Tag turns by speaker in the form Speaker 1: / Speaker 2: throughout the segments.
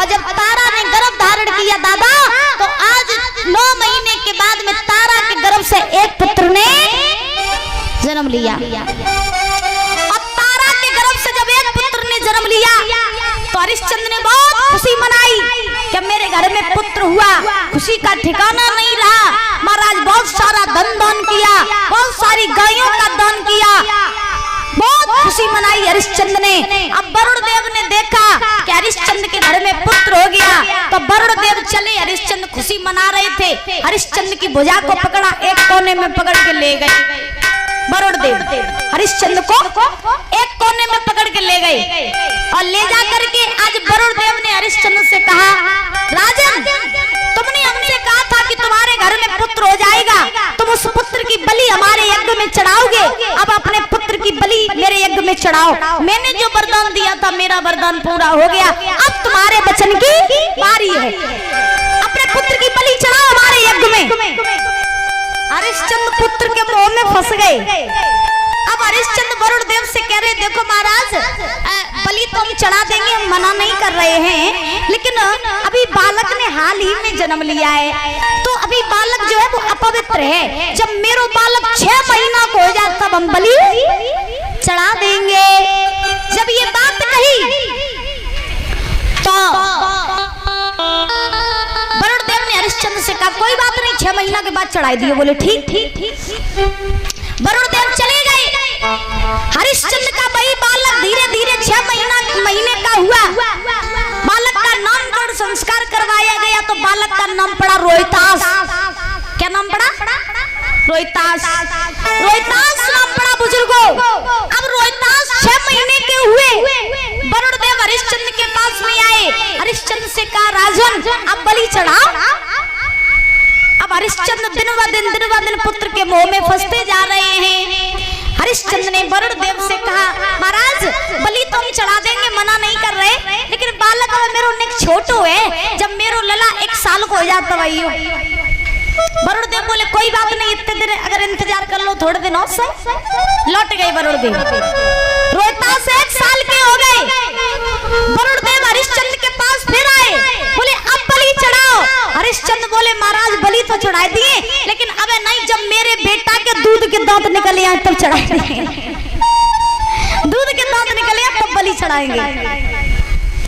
Speaker 1: और जब तारा ने गर्भ धारण किया दादा, तो आज 9 महीने के बाद में तारा के गर्भ से एक पुत्र ने जन्म लिया। और तारा के गर्भ से जब एक पुत्र ने जन्म लिया तो हरिश्चंद्र ने बहुत खुशी मनाई कि मेरे घर में पुत्र हुआ। खुशी का ठिकाना नहीं रहा। महाराज बहुत सारा धन दान किया, बहुत सारी गायों का दान किया, बहुत खुशी मनाई हरिश्चंद्र ने। अब वरुण देव ने देखा कि हरिश्चंद्र के घर में पुत्र हो गया, तो वरुण देव चले। हरिश्चंद्र खुशी मना रहे थे, हरिश्चंद्र की भुजा को पकड़ा, एक कोने में पकड़ के ले गए। वरुण देव हरिश्चंद्र को एक कोने में पकड़ के ले गए और ले जा करके आज वरुण देव ने हरिश्चंद्र से कहा, राजन तुमने हमसे कहा था कि तुम्हारे घर में पुत्र हो जाएगा, तुम उस पुत्र की बलि हमारे यज्ञ में चढ़ाओगे। अब अपने पुत्र की बलि मेरे यज्ञ में चढ़ाओ। मैंने जो वरदान दिया था मेरा वरदान पूरा हो गया, अब तुम्हारे वचन की बारी है। अपने पुत्र की बलि चढ़ाओ हमारे यज्ञ में। हरिश्चंद्र पुत्र के मोह में फंस गए। अब हरिश्चंद्र वरुण देव से कह रहे, देखो महाराज बलि तो हम चढ़ा देंगे, हम मना नहीं कर रहे हैं, लेकिन अभी बालक ने हाल ही में जन्म लिया है, तो अभी बालक जो है वो अपवित्र है। जब मेरा बालक 6 महीना को हो जाए तब हम बलि चढ़ा देंगे। जब ये बात कही तो वरुण देव ने हरिश्चंद्र से कहा, कोई बात नहीं, 6 महीना के बाद चढ़ाई दिए। बोले ठीक ठीक ठीक। वरुण देव चले गए। हरिश्चंद्र का वही बालक धीरे धीरे 6 महीने का हुआ। बालक का नामकरण संस्कार करवाया गया, तो बालक का नाम पड़ा रोहितास। क्या नाम पड़ा? रोहितास। रोहितास नाम पड़ा बुजुर्गों। अब रोहितास 6 महीने के हुए। वरुण देव हरिश्चंद्र के पास में आए। हरिश्चंद्र से कहा, राजन अब बलि चढ़ाओ। अब हरिश्चंद्र दिन ब दिन पुत्र के मोह में फंसते जा रहे हैं। हरिश्चंद्र ने वरुण देव से कहा, महाराज बलि तो हम चढ़ा देंगे, मना नहीं कर रहे, लेकिन बालक मेरो ने छोटो है, जब मेरो लला 1 साल को हो जाता वही हो। वरुण देव बोले कोई बात नहीं, इतने दिन अगर इंतजार कर लो, थोड़े दिन और से लौट गए वरुण देव। रोहितास 1 साल के हो गए। वरुण देव हरिश्चंद्र के पास फिर आए, बोले अब बलि चढ़ाओ। हरिश्चंद्र बोले महाराज बलि तो चढ़ा दिए, लेकिन अबे नहीं, जब मेरे बेटा के दूध के दांत निकले आए तब चढ़ाएंगे। दूध के दांत निकले आए तब बलि चढ़ाएंगे।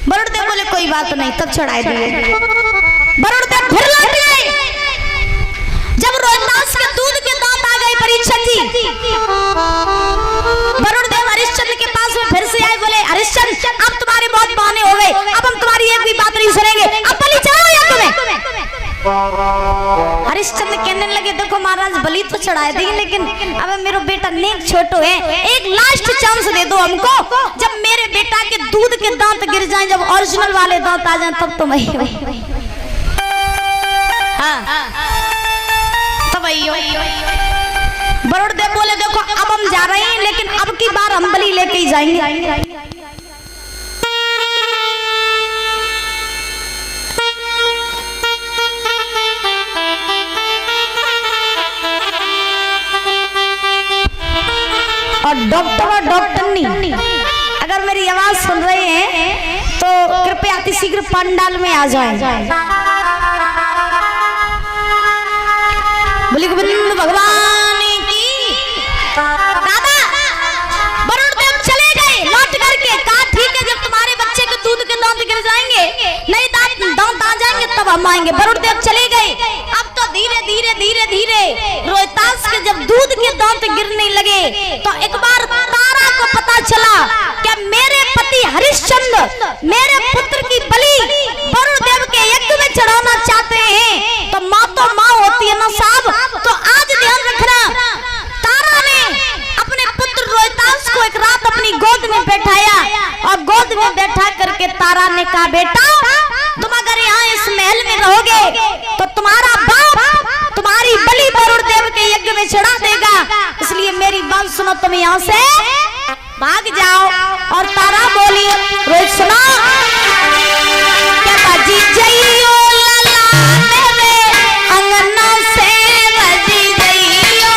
Speaker 1: वरुण देव बोले कोई बात नहीं, तब चढ़ाए दिए। वरुण देव फिर लौट गए। जब रोहितास के दूध के दांत आ गए परीक्षण जी, वरुण देव हरिश्चंद्र के पास में फिर से आए। बोले हरिश्चंद्र अब तुम्हारे बहुत बहाने हो गए, अब हम तुम्हारी एक भी बात नहीं सुनेंगे, अब बलि चढ़ाओ यज्ञ में। हरिश्चंद्र कहने लगे, देखो महाराज बलि तो चढ़ा देंगे, लेकिन अब मेरा बेटा नेक छोटो है, एक लास्ट चांस दे दो हमको। जब मेरे बेटा के दूध के दांत गिर जाएं, जब ओरिजिनल वाले दांत आ जाएं, तब तो वही वरुण देव बोले देखो अब हम जा रहे हैं, लेकिन अब की बार हम बलि लेके ही जाएंगे। और डॉक्टर और डॉक्टरनी अगर मेरी आवाज सुन रहे हैं तो कृपया अतिशीघ्र पंडाल में आ जाएं। बोले गोविंद भगवान की। दादा वरुण देव चले गए लौट करके, कहा ठीक है, जब तुम्हारे बच्चे के दूध के दांत गिर जाएंगे, नहीं दांत आ जाएंगे, तब हम आएंगे। वरुण देव चले गए। अब तो धीरे धीरे धीरे धीरे रोहितास के जब दूध के दांत गिरने लगे, तो एक बार तारा को पता चला कि मेरे पति हरिश्चंद्र मेरे पुत्र की बलि वरुण देव के यज्ञ में चढ़ाना चाहते हैं। तो माँ होती है ना साहब, तो आज ध्यान रखना, तारा ने अपने पुत्र रोहितास को एक रात अपनी गोद में बैठाया, और गोद में बैठा करके तारा ने कहा, बेटा तुम अगर यहाँ इस महल में रहोगे तो तुम्हारा बाप तुम्हारी बलि वरुण देव के यज्ञ में चढ़ा देगा, इसलिए मेरी बात सुनो, तुम यहाँ से भाग जाओ। और तारा बोली, रोहित सुनो, क्या बाजी जइयो लला मेरे अंगना से बजी जइयो,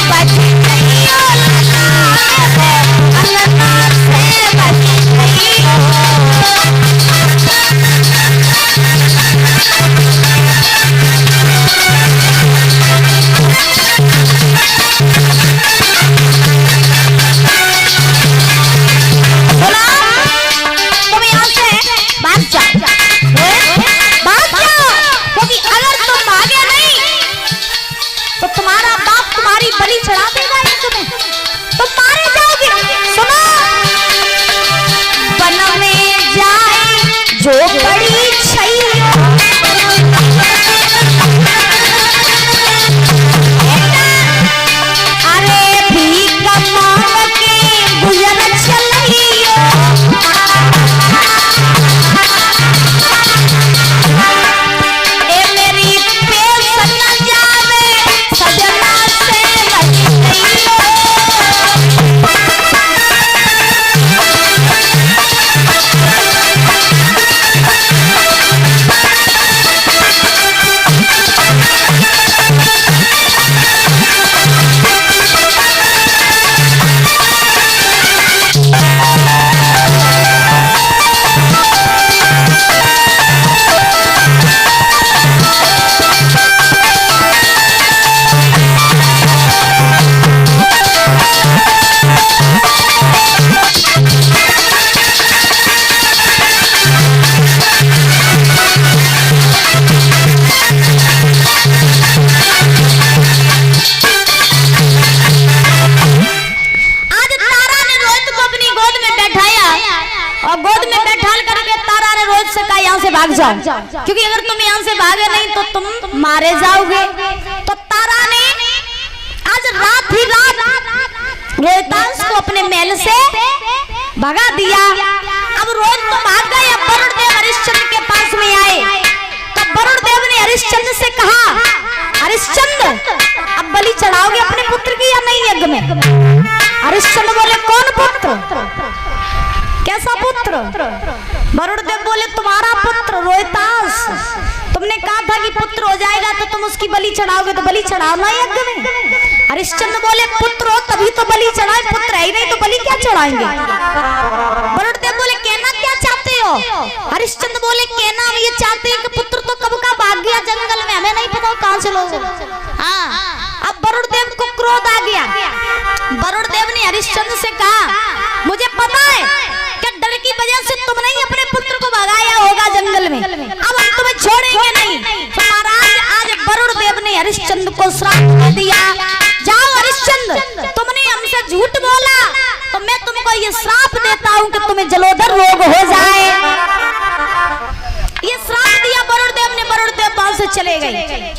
Speaker 1: बजी जइयो लला मेरे अंगना से बजी जइयो। जो बड़ी छैया अरे भी कमाल के गुजर चलियो ए मेरी पेश न जावे सजना से लगियो भाग जाओ, क्योंकि अगर तुम यहाँ से भागे नहीं तो तुम मारे जाओगे। तो तारा ने आज रात ही रात रोहितांश को अपने महल से भगा दिया। अब रोहित तो भाग गए। अब वरुण देव हरिश्चंद्र के पास में आए तो वरुण देव ने हरिश्चंद्र से कहा, हरिश्चंद्र अब बलि चढ़ाओगे अपने पुत्र की या नहीं यज्ञ में? हरिश्चंद्र बोले कौन पुत्र, कैसा पुत्र? वरुण देव बोले तुम्हारा पुत्र रोहितांश। तुमने कहा था कि पुत्र हो जाएगा तो तुम उसकी बलि चढ़ाओगे, तो बलि चढ़ाना यज्ञ में। हरिश्चंद्र बोले पुत्र हो तभी तो बलि चढ़ाए, पुत्र है ही नहीं तो बलि क्या चढ़ाएंगे? वरुण देव बोले कहना क्या चाहते हो? हरिश्चंद्र बोले कहना हम ये चाहते हैं कि पुत्र तो कब का भाग गया जंगल में, हमें नहीं पता कहां से लोग। हाँ, अब वरुण देव को क्रोध आ गया। वरुण देव ने हरिश्चंद्र से कहा मुझे पता है कि डर की वजह से तुमने ही अपने पुत्र को भगाया होगा जंगल में, अब हम तुम्हें छोड़ेंगे नहीं। तो महाराज आज वरुण देव ने हरिश्चंद्र को श्राप दे दिया, जाओ हरिश्चंद्र तुमने हमसे झूठ बोला तो मैं तुमको ये श्राप देता हूँ कि तुम्हें जलोदर रोग हो जाए। ये श्राप दिया वरुण देव ने। वरुण देव वहां से चले गए।